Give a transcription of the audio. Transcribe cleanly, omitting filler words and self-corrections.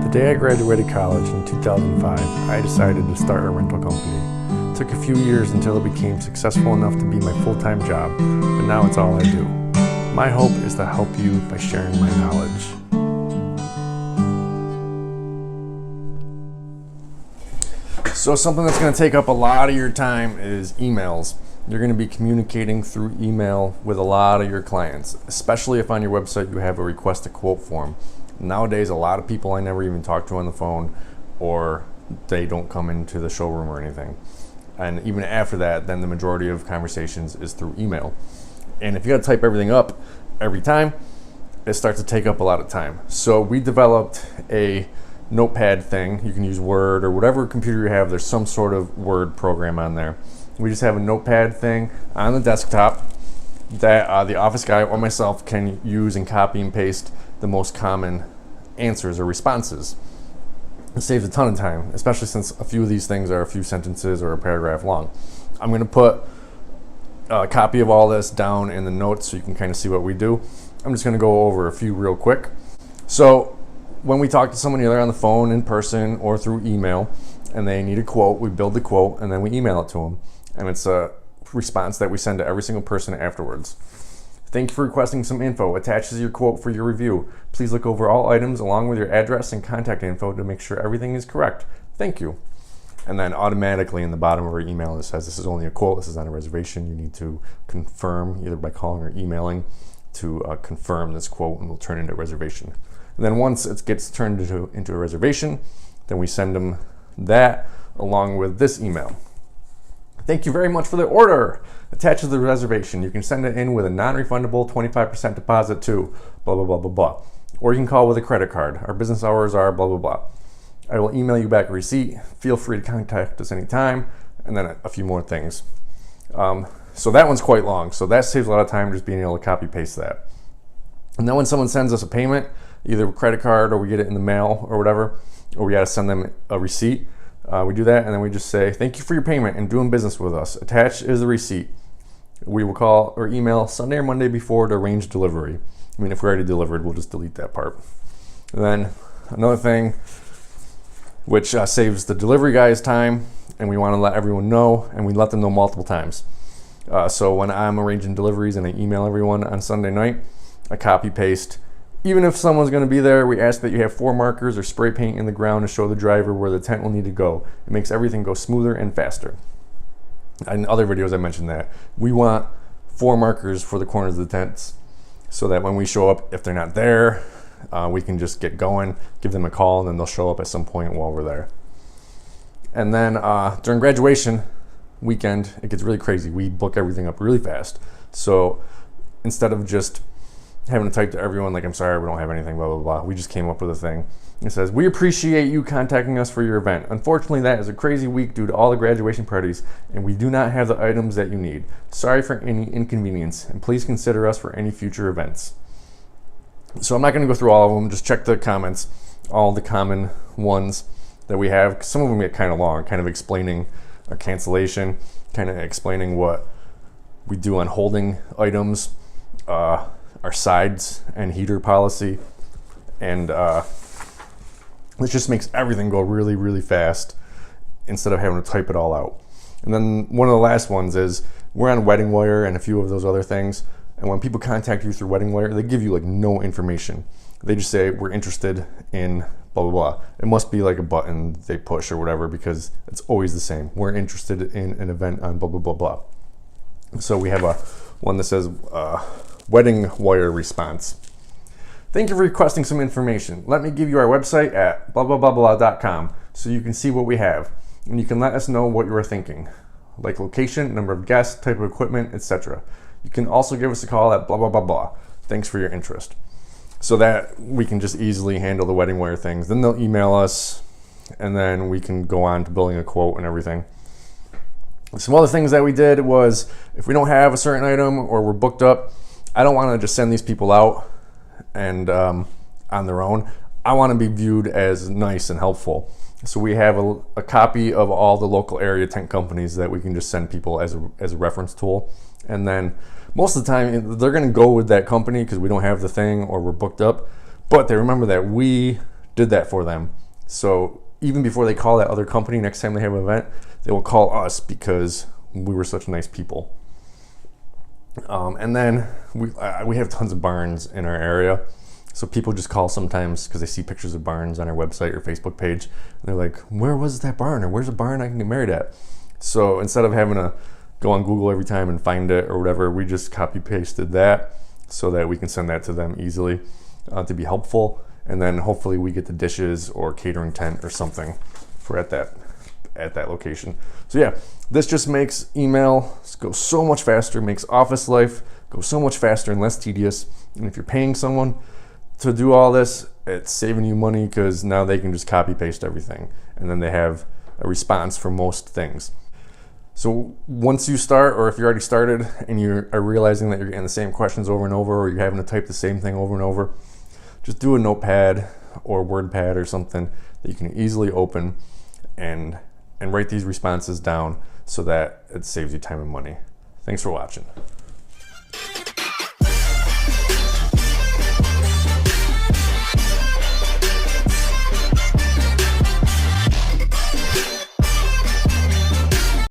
The day I graduated college in 2005, I decided to start a rental company. It took a few years until it became successful enough to be my full-time job, but now it's all I do. My hope is to help you by sharing my knowledge. So something that's going to take up a lot of your time is emails. You're going to be communicating through email with a lot of your clients, especially if on your website you have a request a quote form. Nowadays, a lot of people I never even talk to on the phone, or they don't come into the showroom or anything. And even after that, then the majority of conversations is through email. And if you got to type everything up every time, it starts to take up a lot of time. So we developed a notepad thing. You can use Word or whatever computer you have. There's some sort of Word program on there. We just have a notepad thing on the desktop that the office guy or myself can use and copy and paste the most common answers or responses. It saves a ton of time, especially since a few of these things are a few sentences or a paragraph long. I'm going to put a copy of all this down in the notes so you can kind of see what we do. I'm just going to go over a few real quick. So when we talk to someone either on the phone, in person, or through email, and they need a quote, we build the quote and then we email it to them. And it's a response that we send to every single person afterwards. Thank you for requesting some info. Attaches your quote for your review. Please look over all items along with your address and contact info to make sure everything is correct. Thank you. And then automatically in the bottom of our email it says this is only a quote, this is not a reservation. You need to confirm either by calling or emailing to confirm this quote, and we'll turn it into a reservation. And then once it gets turned into a reservation, then we send them that along with this email. Thank you very much for the order. Attaches the reservation. You can send it in with a non-refundable 25% deposit to blah, blah, blah, blah, blah. Or you can call with a credit card. Our business hours are blah, blah, blah. I will email you back a receipt. Feel free to contact us anytime. And then a few more things. So that one's quite long. So that saves a lot of time just being able to copy paste that. And then when someone sends us a payment, either a credit card or we get it in the mail or whatever, or we got to send them a receipt, we do that, and then we just say, thank you for your payment and doing business with us. Attached is the receipt. We will call or email Sunday or Monday before to arrange delivery. I mean, if we already delivered, we'll just delete that part. And then another thing, which saves the delivery guy's time, and we want to let everyone know, and we let them know multiple times. So when I'm arranging deliveries and I email everyone on Sunday night, I copy paste. Even if someone's going to be there, we ask that you have 4 markers or spray paint in the ground to show the driver where the tent will need to go. It makes everything go smoother and faster. In other videos I mentioned that. We want 4 markers for the corners of the tents so that when we show up, if they're not there, we can just get going, give them a call, and then they'll show up at some point while we're there. And then during graduation weekend, it gets really crazy. We book everything up really fast. So instead of just having to type to everyone like, I'm sorry, we don't have anything, blah, blah, blah. We just came up with a thing. It says, we appreciate you contacting us for your event. Unfortunately, that is a crazy week due to all the graduation parties, and we do not have the items that you need. Sorry for any inconvenience, and please consider us for any future events. So I'm not going to go through all of them. Just check the comments, all the common ones that we have. Some of them get kind of long, kind of explaining our cancellation, kind of explaining what we do on holding items, our sides and heater policy, and this just makes everything go really, really fast instead of having to type it all out. And then one of the last ones is we're on Wedding Wire and a few of those other things, and when people contact you through Wedding Wire, they give you like no information. They just say, we're interested in blah, blah, blah. It must be like a button they push or whatever, because it's always the same. We're interested in an event on blah, blah, blah, blah. So we have one that says Wedding Wire response. Thank you for requesting some information. Let me give you our website at blah blah blah blah.com so you can see what we have, and you can let us know what you are thinking, like location, number of guests, type of equipment, etc. You can also give us a call at blah blah blah blah. Thanks for your interest. So that we can just easily handle the Wedding Wire things. Then they'll email us, and then we can go on to building a quote and everything. Some other things that we did was, if we don't have a certain item or we're booked up, I don't want to just send these people out and on their own. I want to be viewed as nice and helpful. So we have a copy of all the local area tent companies that we can just send people as a reference tool. And then most of the time they're going to go with that company because we don't have the thing or we're booked up. But they remember that we did that for them. So even before they call that other company, next time they have an event, they will call us because we were such nice people. And then we have tons of barns in our area. So people just call sometimes because they see pictures of barns on our website or Facebook page. And they're like, where was that barn? Or where's a barn I can get married at? So instead of having to go on Google every time and find it or whatever, we just copy pasted that so that we can send that to them easily to be helpful. And then hopefully we get the dishes or catering tent or something for at that location. So yeah, this just makes email go so much faster, makes office life go so much faster and less tedious. And if you're paying someone to do all this, it's saving you money because now they can just copy paste everything and then they have a response for most things. So once you start, or if you already started and you are realizing that you're getting the same questions over and over, or you're having to type the same thing over and over, just do a notepad or WordPad or something that you can easily open and write these responses down so that it saves you time and money. Thanks for watching.